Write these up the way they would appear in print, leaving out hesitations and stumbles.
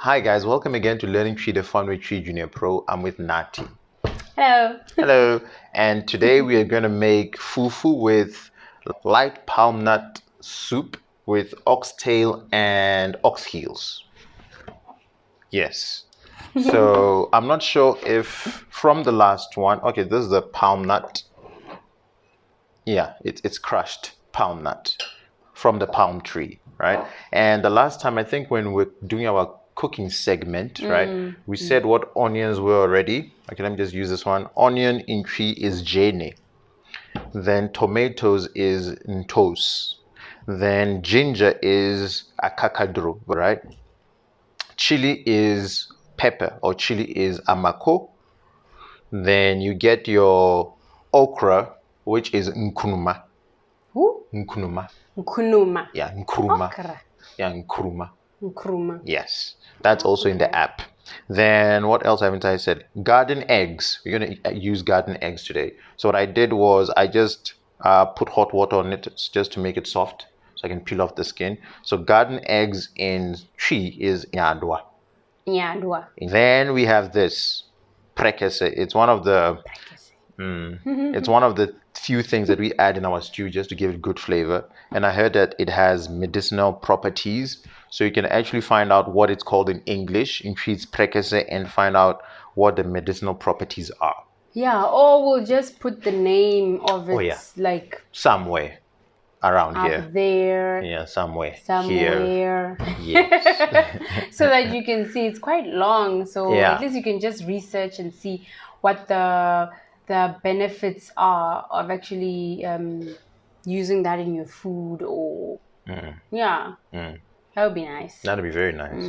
Hi guys, welcome again to Learning TWI, the fun with TWI Junior Pro. I'm with Nati. Hello. Hello. And today we are going to make fufu with light palmnut soup with oxtail and ox heels. Yes. So I'm not sure if from the last one, okay, this is the palmnut. Yeah, it's crushed palmnut from the palm tree, right? And the last time, I think when we're doing our cooking segment, right, we said what onions were already. Okay, let me just use this one. Onion in TWI is Gyeene. Then tomatoes is Ntoes. Then ginger is Akekaduro, right? Chili is pepper, or chili is Mako. Then you get your okra, which is Nkuruma. Who? Nkuruma. Nkuruma. Yeah, Nkuruma. Okra. Yeah, Nkuruma. Nkuruma. Yes, that's also in the app. Then what else haven't I said? Garden eggs. We're going to use garden eggs today. So what I did was I just put hot water on it just to make it soft so I can peel off the skin. So garden eggs in TWI is Nyaadewa. Nyaadewa. Then we have this Prekese. It's one of the it's one of the few things that we add in our stew just to give it good flavor. And I heard that it has medicinal properties. So you can actually find out what it's called in English, in TWI's Prekese, and find out what the medicinal properties are. Yeah, or we'll just put the name of it like somewhere around up here. There. Yeah, somewhere. Somewhere. Here. Yes. So that you can see it's quite long. So at least you can just research and see what the benefits are of actually using that in your food or that would be nice. That would be very nice.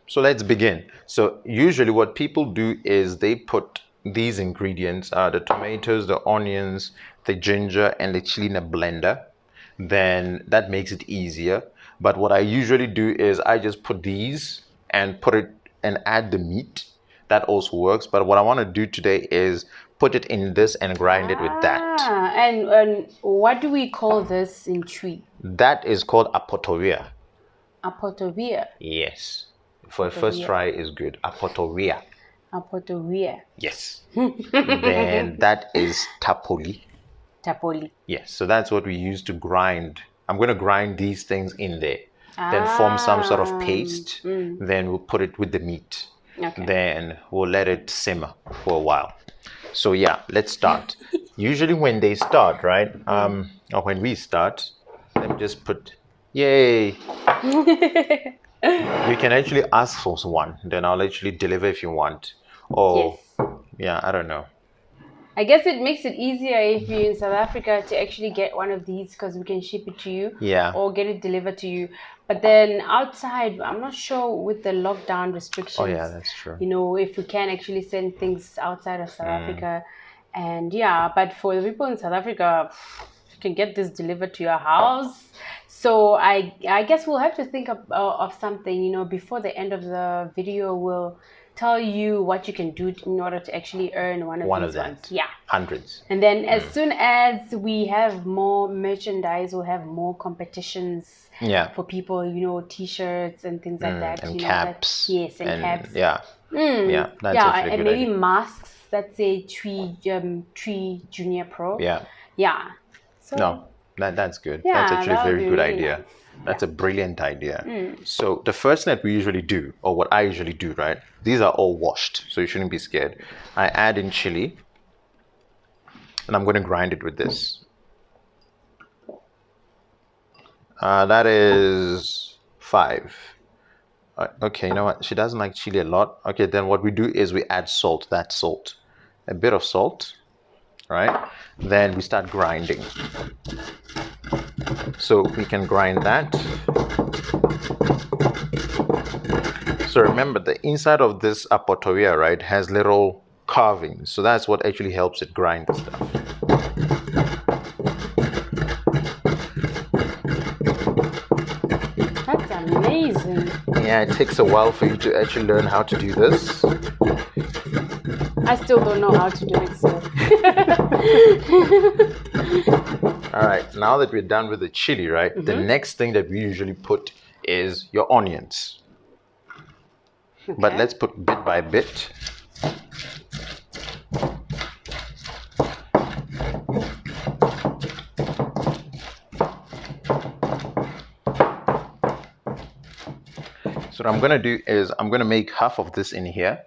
So let's begin. So usually what people do is they put these ingredients, the tomatoes, the onions, the ginger, and the chili in a blender. Then that makes it easier. But what I usually do is I just put these and put it and add the meat. That also works. But what I want to do today is put it in this and grind it with that. And what do we call this in TWI? That is called Apotoyewaa. Apotoyewaa. Yes. For a first try is good. Apotoyewaa. Apotoyewaa. Yes. Then that is Tapoli. Tapoli. Yes. So that's what we use to grind. I'm going to grind these things in there. Then form some sort of paste. Then we'll put it with the meat. Okay. Then we'll let it simmer for a while. So yeah, let's start. Usually when they start, right? Or when we start, let me just put, yay. You can actually ask for one. Then I'll actually deliver if you want. Or, yeah, I don't know. I guess it makes it easier if you're in South Africa to actually get one of these because we can ship it to you or get it delivered to you. But then outside, I'm not sure with the lockdown restrictions. Oh, yeah, that's true. You know, if we can actually send things outside of South Africa. And but for the people in South Africa, you can get this delivered to your house. So I guess we'll have to think of something, you know, before the end of the video. We'll tell you what you can do in order to actually earn one of these ones. Yeah. Hundreds. And then as soon as we have more merchandise, we'll have more competitions for people, you know, t-shirts and things like that. And you caps. Know, that, and caps. Yeah. Yeah, that's actually a and good maybe idea. masks that say TWI Junior Pro. Yeah. Yeah. So, no, that's good. That's actually a very good idea. Nice. That's a brilliant idea. So the first thing that we usually do, or what I usually do, right? These are all washed, so you shouldn't be scared. I add in chili, and I'm going to grind it with this. That is 5. Okay, you know what? She doesn't like chili a lot. Okay, then what we do is we add salt. That's salt. A bit of salt, right? Then we start grinding. So we can grind that. So remember, the inside of this Apotoyewaa, right, has little carvings. So that's what actually helps it grind the stuff. That's amazing. Yeah, it takes a while for you to actually learn how to do this. I still don't know how to do it, so. All right, now that we're done with the chili, right, the next thing that we usually put is your onions. but let's put bit by bit. So what I'm gonna do is I'm gonna make half of this in here.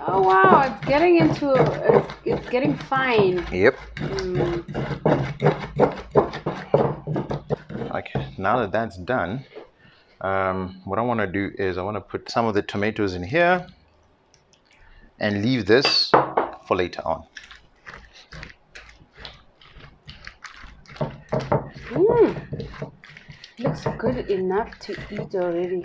Oh wow, it's getting into it's getting fine. Yep. Okay, now that that's done, what I want to do is I want to put some of the tomatoes in here and leave this for later on. Looks good enough to eat already.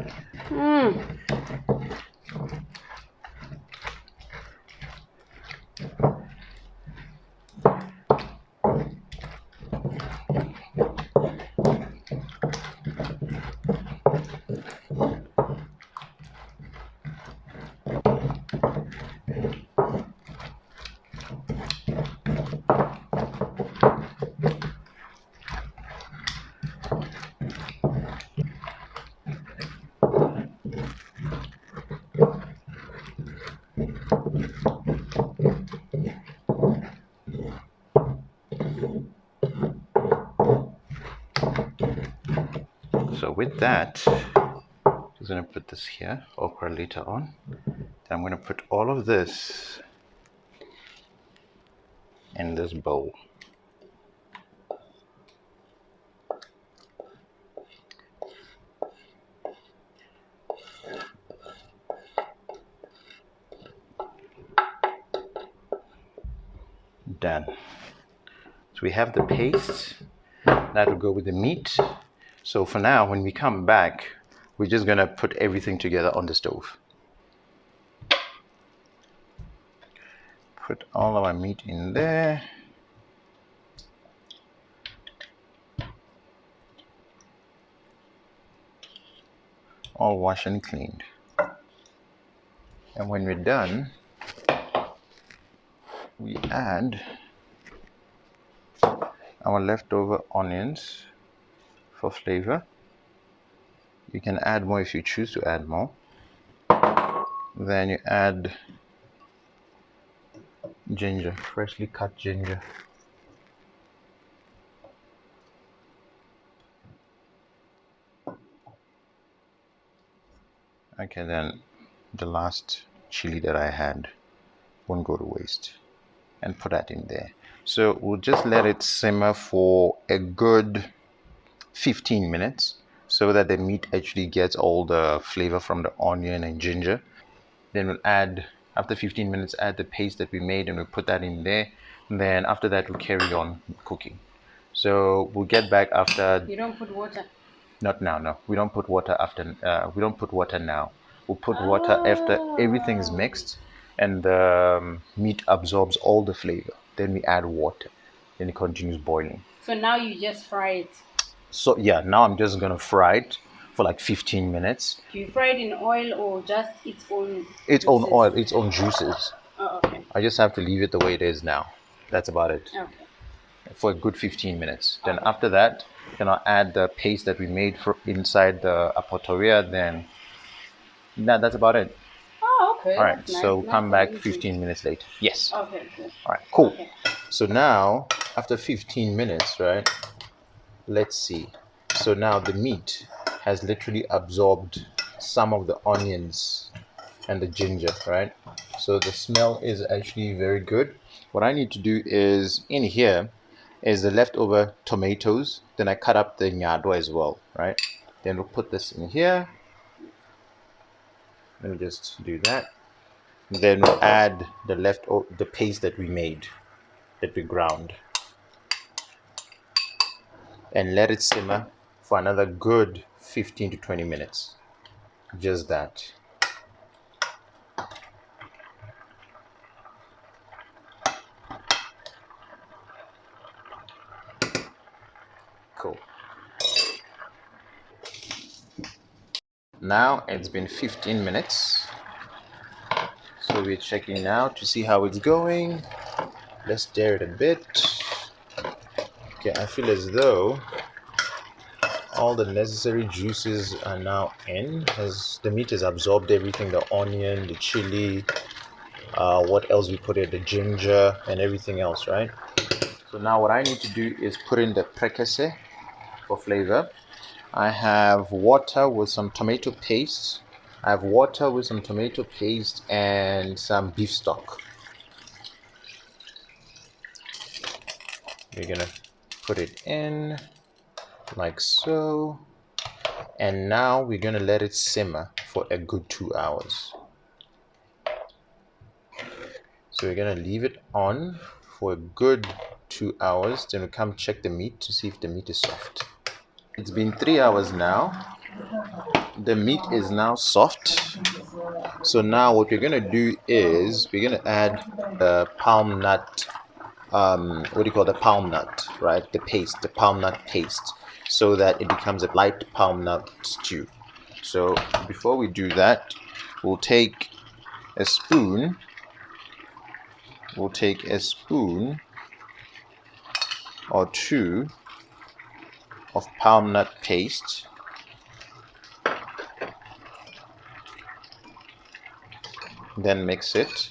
So with that, I'm just going to put this here, okra later on. Then I'm going to put all of this in this bowl. Done. So we have the paste that will go with the meat. So for now, when we come back, we're just gonna put everything together on the stove. Put all of our meat in there. All washed and cleaned. And when we're done, we add our leftover onions for flavor. You can add more if you choose to add more. Then you add ginger, freshly cut ginger. Okay, then the last chili that I had won't go to waste, and put that in there. So we'll just let it simmer for a good 15 minutes so that the meat actually gets all the flavor from the onion and ginger. Then we'll add, after 15 minutes, add the paste that we made and we'll put that in there. And then after that, we'll carry on cooking. So we'll get back after. You don't put water? Not now, no. We don't put water after. We don't put water now. We'll put water after everything's mixed and the meat absorbs all the flavor. Then we add water. Then it continues boiling. So now you just fry it? So yeah, now I'm just gonna fry it for like 15 minutes. Do you fry it in oil or just its own? Its own oil, its own juices. Oh, okay. I just have to leave it the way it is now. That's about it. Okay. For a good 15 minutes. Then after that, then I'll add the paste that we made for inside the Apotoyewaa. Then that's about it. Oh, okay. All right. That's So nice. come back 15 minutes later. Yes. Okay. Good. All right. Cool. Okay. So now, after 15 minutes, right? Let's see. So now the meat has literally absorbed some of the onions and the ginger, right? So the smell is actually very good. What I need to do is, in here is the leftover tomatoes. Then I cut up the Nyaadewa as well, right? Then we'll put this in here. Let me just do that. Then we'll add the paste that we made, that we ground, and let it simmer for another good 15 to 20 minutes. Just that. Cool. Now it's been 15 minutes. So we're checking now to see how it's going. Let's stir it a bit. Okay, I feel as though all the necessary juices are now in, as the meat has absorbed everything, the onion, the chili, what else we put in, the ginger and everything else, right? So now what I need to do is put in the Prekese for flavor. I have water with some tomato paste. I have water with some tomato paste and some beef stock. We're gonna put it in like so. And now we're gonna let it simmer for a good 2 hours. So we're gonna leave it on for a good 2 hours. Then we'll come check the meat to see if the meat is soft. It's been 3 hours now. The meat is now soft. So now what we're gonna do is we're gonna add the palm nut, what do you call the palm nut, right? The paste, the palm nut paste, so that it becomes a light palm nut stew. So before we do that, we'll take a spoon. We'll take a spoon or two of palm nut paste. Then mix it.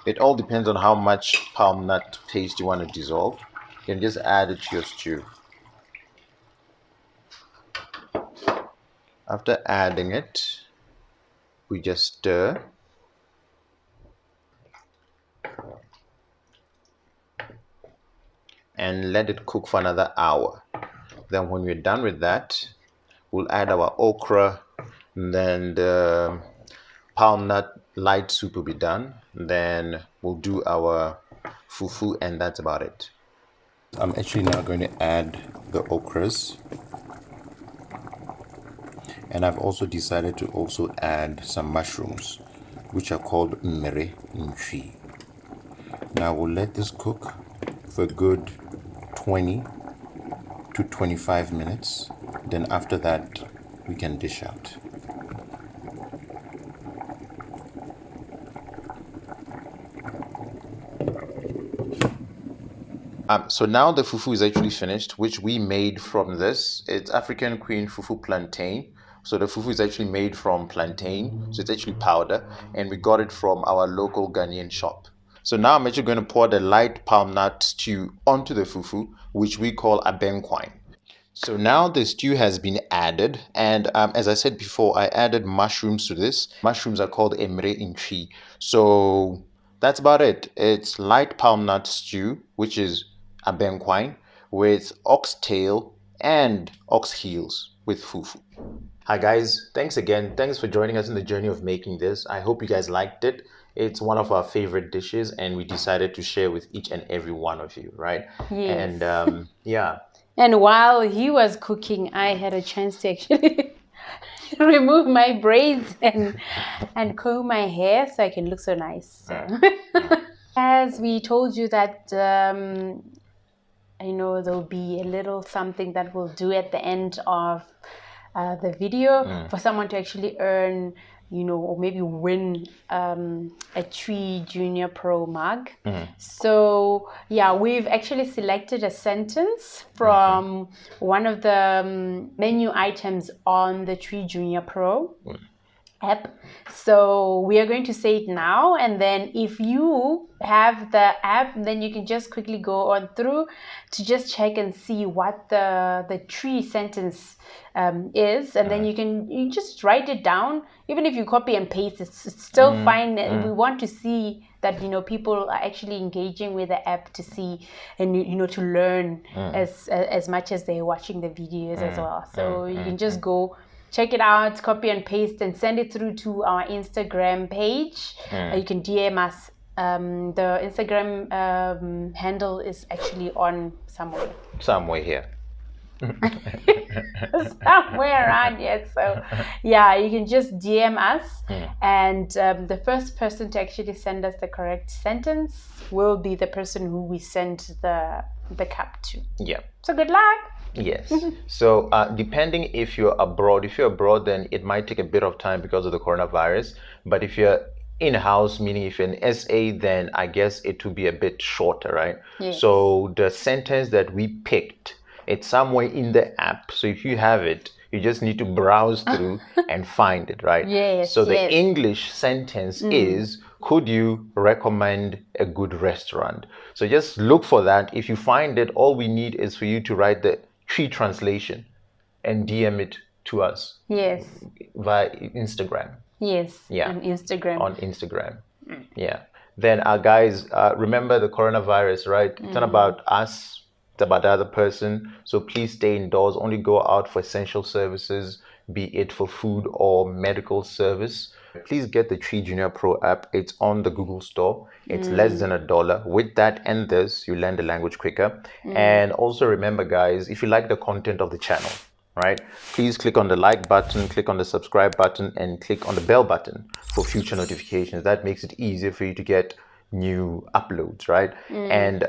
It all depends on how much palm nut paste you want to dissolve. You can just add it to your stew. After adding it, we just stir. And let it cook for another hour. Then when we're done with that, we'll add our okra, and then the palm nut light soup will be done. Then we'll do our fufu, and that's about it. I'm actually now going to add the okras, and I've also decided to also add some mushrooms, which are called Emmire in Twi. Now we'll let this cook for a good 20 to 25 minutes. Then after that, we can dish out. So now the fufu is actually finished, which we made from this. It's African Queen Fufu plantain. So the fufu is actually made from plantain. So it's actually powder. And we got it from our local Ghanaian shop. So now I'm actually going to pour the light palm nut stew onto the fufu, which we call Abɛ Nkwan. So now the stew has been added, and as I said before, I added mushrooms to this. Mushrooms are called Emmire in Twi. So that's about it. It's light palm nut stew, which is Abɛ Nkwan, with oxtail and ox heels with fufu. Hi guys, thanks again. Thanks for joining us in the journey of making this. I hope you guys liked it. It's one of our favorite dishes, and we decided to share with each and every one of you, right? Yes. And yeah. And while he was cooking, I had a chance to actually remove my braids and comb my hair so I can look so nice. So. As we told you that, there'll be a little something that we'll do at the end of the video for someone to actually earn, or maybe win a TWI Junior Pro mug. So yeah, we've actually selected a sentence from one of the menu items on the TWI Junior Pro app. So we are going to say it now, and then if you have the app, then you can just quickly go on through to just check and see what the TWI sentence is, and then you just write it down. Even if you copy and paste, it's still fine. We want to see that people are actually engaging with the app to see and to learn as much as they're watching the videos as well. So you can just go check it out, copy and paste, and send it through to our Instagram page. You can DM us. The Instagram handle is actually on somewhere. Somewhere here. Somewhere around here. So yeah, you can just DM us, and the first person to actually send us the correct sentence will be the person who we send the cup to. Yeah. So good luck. Yes. So depending if you're abroad, then it might take a bit of time because of the coronavirus. But if you're in-house, meaning if you're an SA, then I guess it will be a bit shorter, right? Yes. So the sentence that we picked, it's somewhere in the app. So if you have it, you just need to browse through and find it, right? Yes. So the yes. English sentence is, could you recommend a good restaurant? So just look for that. If you find it, all we need is for you to write the TWI translation and DM it to us. Yes. Via Instagram. Yes. Yeah. On Instagram. On Instagram. Yeah. Then, guys, remember the coronavirus, right? It's not about us, it's about the other person. So please stay indoors. Only go out for essential services, be it for food or medical service. Please get the TWI Junior Pro app. It's on the Google Store. It's less than $1. With that and this, you learn the language quicker. And also remember, guys, if you like the content of the channel, right, please click on the like button, click on the subscribe button, and click on the bell button for future notifications. That makes it easier for you to get new uploads, right? And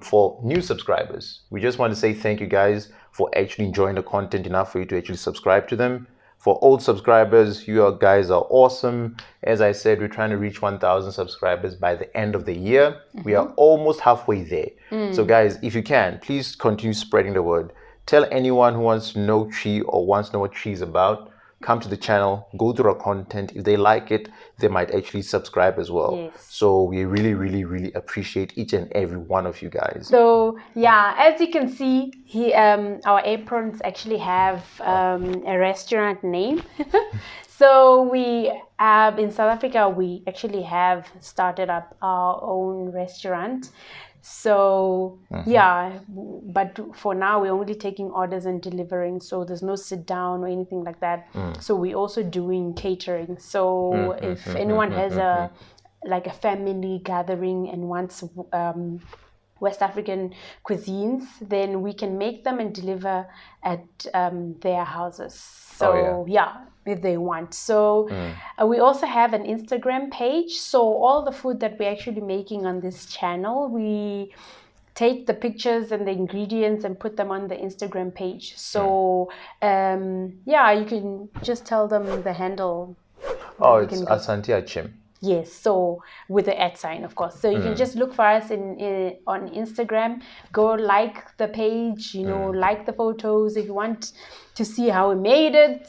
for new subscribers, we just want to say thank you guys for actually enjoying the content enough for you to actually subscribe to them. For old subscribers, you guys are awesome. As I said, we're trying to reach 1,000 subscribers by the end of the year. We are almost halfway there. So guys, if you can, please continue spreading the word. Tell anyone who wants to know TWI or wants to know what TWI is about, come to the channel, go through our content. If they like it, they might actually subscribe as well. Yes. So we really, really, really appreciate each and every one of you guys. So yeah, as you can see, our aprons actually have a restaurant name. So we in South Africa, we actually have started up our own restaurant. So yeah, but for now we're only taking orders and delivering, so there's no sit down or anything like that. So we're also doing catering. So if anyone has a family gathering and wants West African cuisines, then we can make them and deliver at their houses. So yeah, if they want. So we also have an Instagram page. So all the food that we're actually making on this channel, we take the pictures and the ingredients and put them on the Instagram page. So yeah, you can just tell them the handle. Oh, it's Asante Achim. Yes, so with the @ of course. So you can just look for us on Instagram. Go like the page, like the photos. If you want to see how we made it,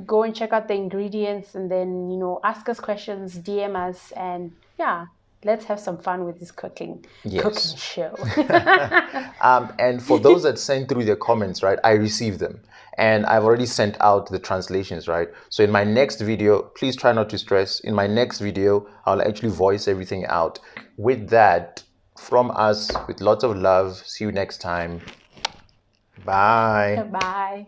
go and check out the ingredients, and then ask us questions, DM us, and yeah, let's have some fun with this cooking show. And for those that send through their comments, right, I receive them. And I've already sent out the translations, right? So in my next video, please try not to stress. In my next video, I'll actually voice everything out. With that, from us, with lots of love, see you next time. Bye. Bye.